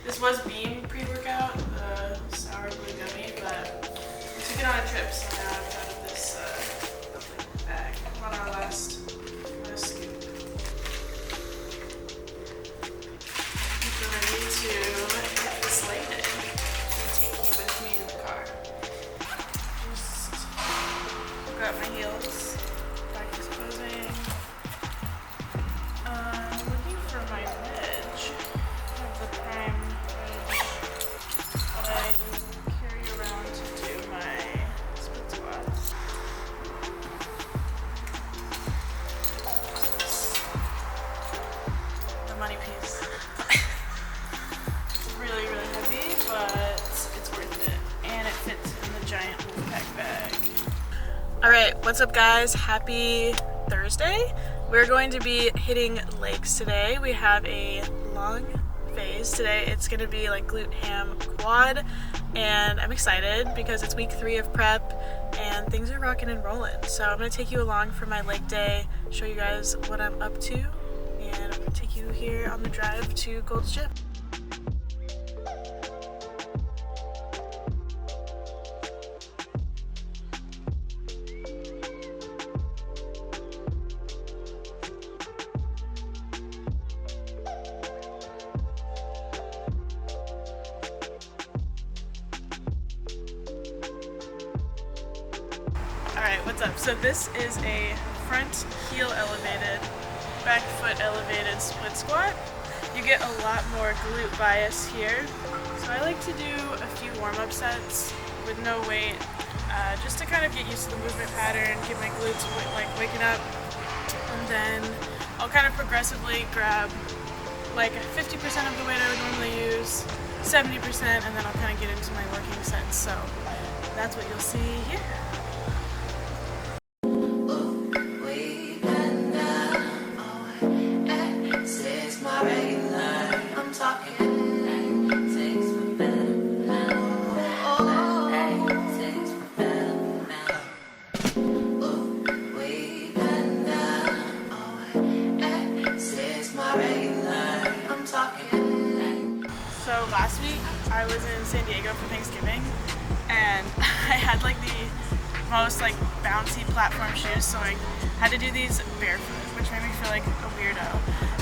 This was Beam pre-workout, the sour glue gummy, but we took it on a trip, so now I've got this lovely bag. I'm on our last scoop. We're ready to hit this leg day and take you with me in the car. Just grab my heels, practice posing. Looking for my wedge. I have the prime wedge that I carry around to do my split squats. The money piece. It's really, really heavy, but it's worth it. And it fits in the giant Wolfpack bag. Alright, what's up guys? Happy Thursday. We're going to be hitting legs today. We have a long phase today. It's going to be like glute, ham, quad, and I'm excited because it's week 3 of prep and things are rocking and rolling. So I'm going to take you along for my leg day, show you guys what I'm up to, and I'm going to take you here on the drive to Gold's Gym. Alright, what's up? So this is a front heel elevated, back foot elevated split squat. You get a lot more glute bias here. So I like to do a few warm-up sets with no weight, just to kind of get used to the movement pattern, get my glutes like waking up, and then I'll kind of progressively grab like 50% of the weight I would normally use, 70%, and then I'll kind of get into my working sets. So that's what you'll see here. So last week I was in San Diego for Thanksgiving and I had like the most like bouncy platform shoes, so I had to do these barefoot, which made me feel like a weirdo.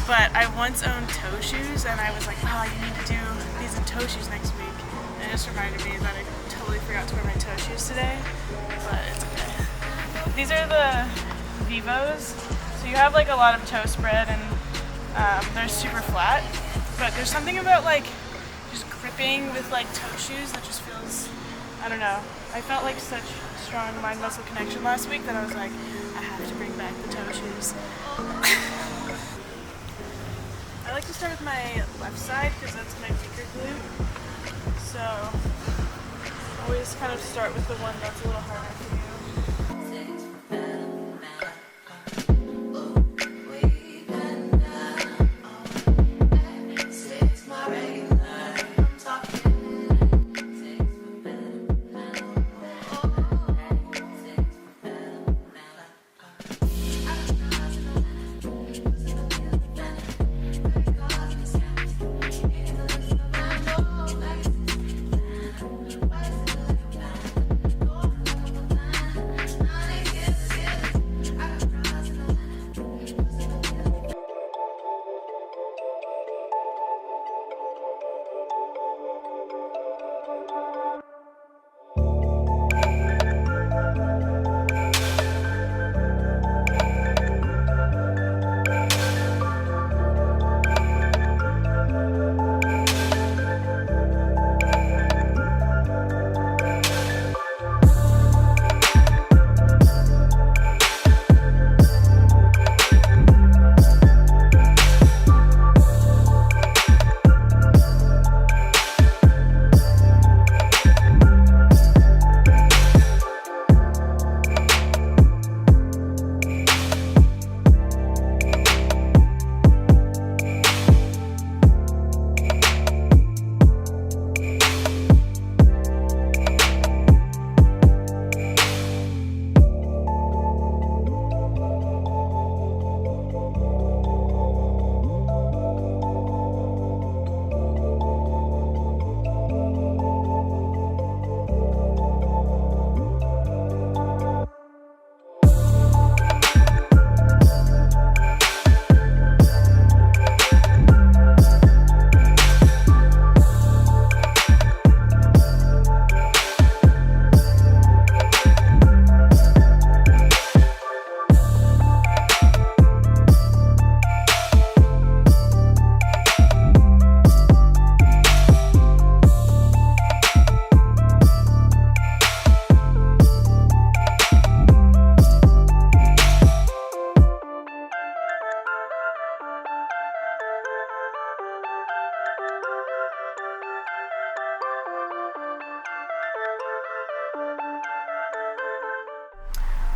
But I once owned toe shoes and I was like, oh, you need to do these in toe shoes next week. And it just reminded me that I totally forgot to wear my toe shoes today, but it's okay. These are the Vivos. So you have like a lot of toe spread and they're super flat, but there's something about like just gripping with like toe shoes that just feels, I don't know. I felt like such strong mind-muscle connection last week that I was like, I have to bring back the toe shoes. I like to start with my left side because that's my weaker glute. So always kind of start with the one that's a little harder for you.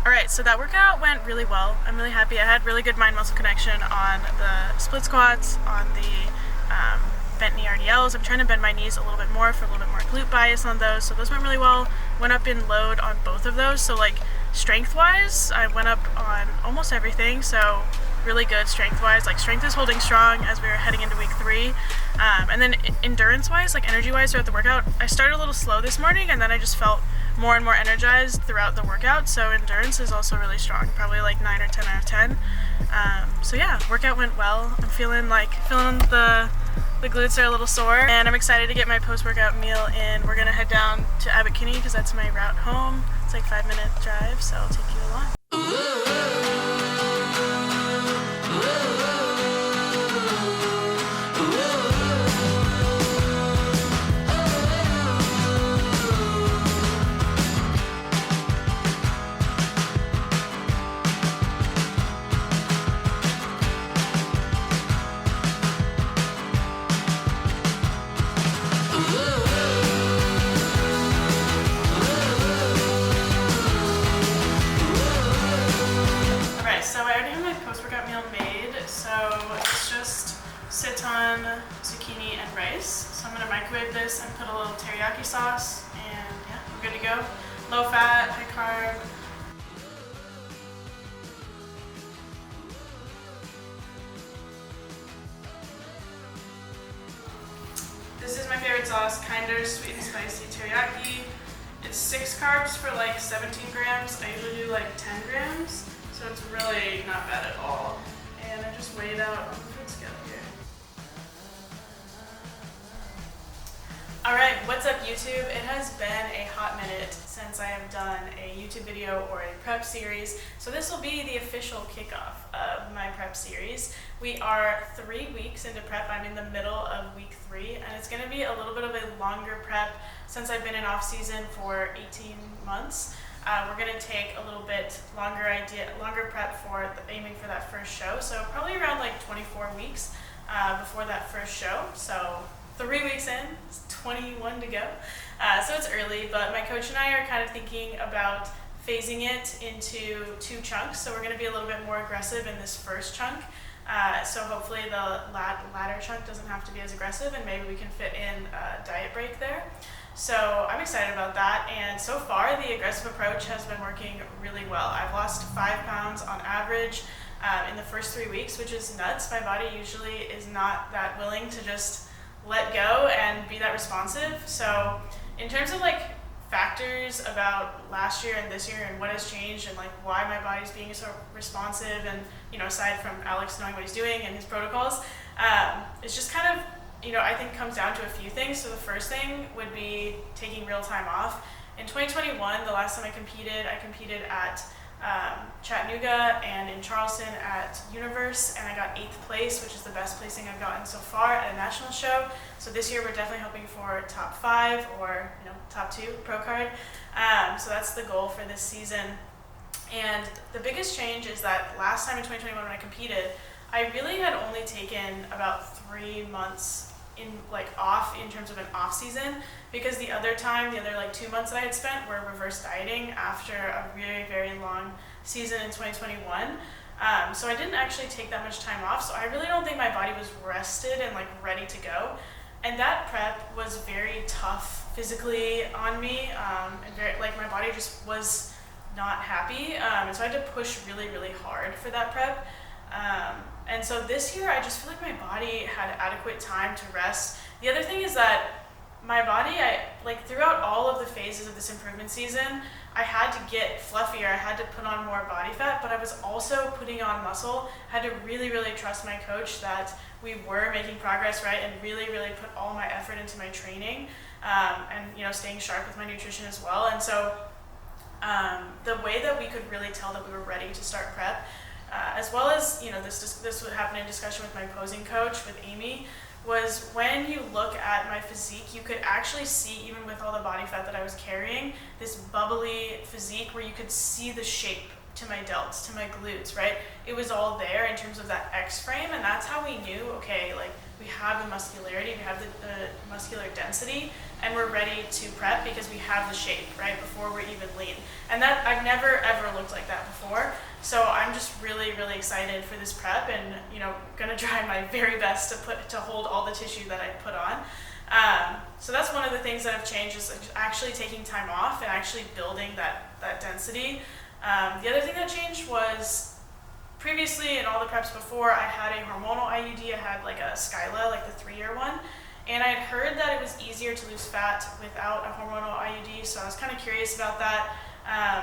Alright, so that workout went really well. I'm really happy. I had really good mind-muscle connection on the split squats, on the bent knee RDLs. I'm trying to bend my knees a little bit more for a little bit more glute bias on those. So those went really well. Went up in load on both of those. So like strength-wise, I went up on almost everything. So really good strength-wise. Like strength is holding strong as we were heading into week 3. And then endurance-wise, like energy-wise throughout the workout, I started a little slow this morning and then I just felt more and more energized throughout the workout. So endurance is also really strong, probably like 9 or 10 out of 10. So yeah, workout went well. I'm feeling the glutes are a little sore, and I'm excited to get my post-workout meal in. We're gonna head down to Abbot Kinney because that's my route home. It's like 5-minute drive, so I'll take you along. Zucchini and rice. So I'm going to microwave this and put a little teriyaki sauce, and yeah, we're good to go. Low fat, high carb. This is my favorite sauce, Kinder Sweet and Spicy Teriyaki. It's 6 carbs for like 17 grams. I usually do like 10 grams, so it's really not bad at all. And I just weighed out on the food scale here. Alright, what's up YouTube? It has been a hot minute since I have done a YouTube video or a prep series, so this will be the official kickoff of my prep series. We are 3 weeks into prep. I'm in the middle of week 3, and it's going to be a little bit of a longer prep since I've been in off season for 18 months. We're going to take a little bit longer prep for aiming for that first show, so probably around like 24 weeks before that first show. So 3 weeks in, it's 21 to go. So it's early, but my coach and I are kind of thinking about phasing it into 2 chunks. So we're going to be a little bit more aggressive in this first chunk. So hopefully the latter chunk doesn't have to be as aggressive, and maybe we can fit in a diet break there. So I'm excited about that, and so far the aggressive approach has been working really well. I've lost 5 pounds on average in the first 3 weeks, which is nuts. My body usually is not that willing to just let go and be that responsive. So in terms of like factors about last year and this year and what has changed and like why my body's being so responsive, and you know, aside from Alex knowing what he's doing and his protocols, it's just kind of, you know, I think comes down to a few things. So the first thing would be taking real time off. In 2021, the last time I competed at Chattanooga and in Charleston at Universe, and I got 8th place, which is the best placing I've gotten so far at a national show. So this year we're definitely hoping for top 5 or, you know, top 2 pro card. So that's the goal for this season. And the biggest change is that last time in 2021 when I competed, I really had only taken about 3 months off in terms of an off season, because the other like 2 months that I had spent were reverse dieting after a very, very long season in 2021. So I didn't actually take that much time off. So I really don't think my body was rested and like ready to go. And that prep was very tough physically on me, and very, like, my body just was not happy. And so I had to push really, really hard for that prep. And so this year, I just feel like my body had adequate time to rest. The other thing is that my body, throughout all of the phases of this improvement season, I had to get fluffier, I had to put on more body fat, but I was also putting on muscle. I had to really, really trust my coach that we were making progress, right, and really, really put all my effort into my training, and, you know, staying sharp with my nutrition as well. And so the way that we could really tell that we were ready to start prep, as well as, you know, this would happen in discussion with my posing coach, with Amy, was when you look at my physique, you could actually see, even with all the body fat that I was carrying, this bubbly physique where you could see the shape to my delts, to my glutes, right? It was all there in terms of that X frame, and that's how we knew, okay, like, we have the muscularity, we have the muscular density, and we're ready to prep because we have the shape, right, before we're even lean. And that, I've never ever looked like that before. So I'm just really, really excited for this prep, and gonna try my very best to hold all the tissue that I put on. So that's one of the things that have changed, is actually taking time off and actually building that density. The other thing that changed was, previously in all the preps before, I had a hormonal IUD. I had like a Skyla, like the 3-year one, and I had heard that it was easier to lose fat without a hormonal IUD, so I was kind of curious about that.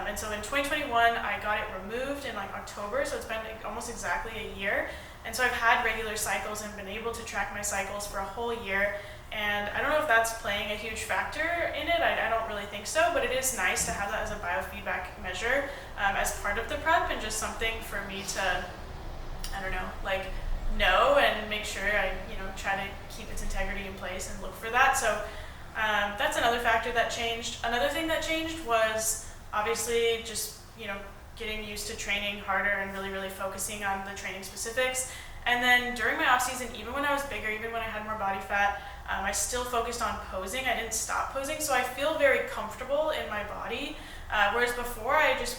And so in 2021, I got it removed in like October, so it's been almost exactly a year. And so I've had regular cycles and been able to track my cycles for a whole year. And I don't know if that's playing a huge factor in it. I don't really think so, but it is nice to have that as a biofeedback measure as part of the prep, and just something for me to, know and make sure I, try to keep its integrity in place and look for that. So that's another factor that changed. Another thing that changed was obviously just, getting used to training harder and really, really focusing on the training specifics. And then during my off season, even when I was bigger, even when I had more body fat, I still focused on posing. I didn't stop posing, so I feel very comfortable in my body. Whereas before, I just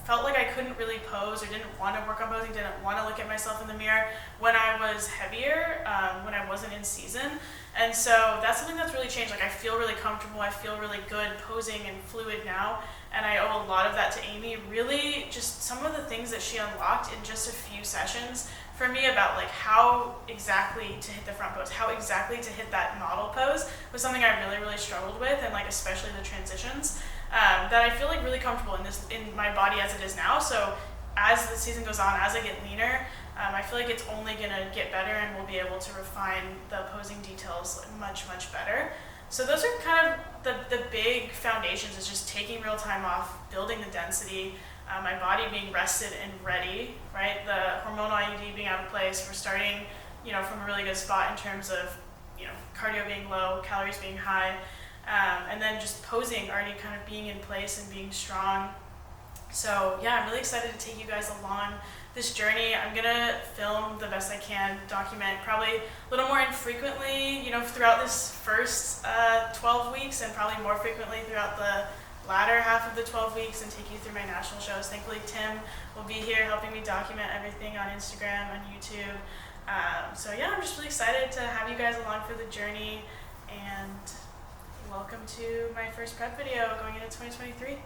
felt like I couldn't really pose, or didn't want to work on posing, didn't want to look at myself in the mirror when I was heavier, when I wasn't in season. And so that's something that's really changed. Like, I feel really comfortable, I feel really good posing and fluid now, and I owe a lot of that to Amy. Really, just some of the things that she unlocked in just a few sessions for me about like how exactly to hit the front pose, how exactly to hit that model pose, was something I really, really struggled with, and like especially the transitions, that I feel like really comfortable in my body as it is now. So as the season goes on, as I get leaner, I feel like it's only gonna get better, and we'll be able to refine the posing details much, much better. So those are kind of the big foundations, is just taking real time off, building the density, my body being rested and ready, right? The hormonal IUD being out of place. We're starting, from a really good spot in terms of, cardio being low, calories being high, and then just posing already kind of being in place and being strong. So yeah, I'm really excited to take you guys along this journey. I'm gonna film the best I can, document probably a little more infrequently, throughout this first 12 weeks, and probably more frequently throughout the latter half of the 12 weeks, and take you through my national shows. Thankfully, Tim will be here helping me document everything on Instagram, on YouTube. So yeah, I'm just really excited to have you guys along for the journey, and welcome to my first prep video going into 2023.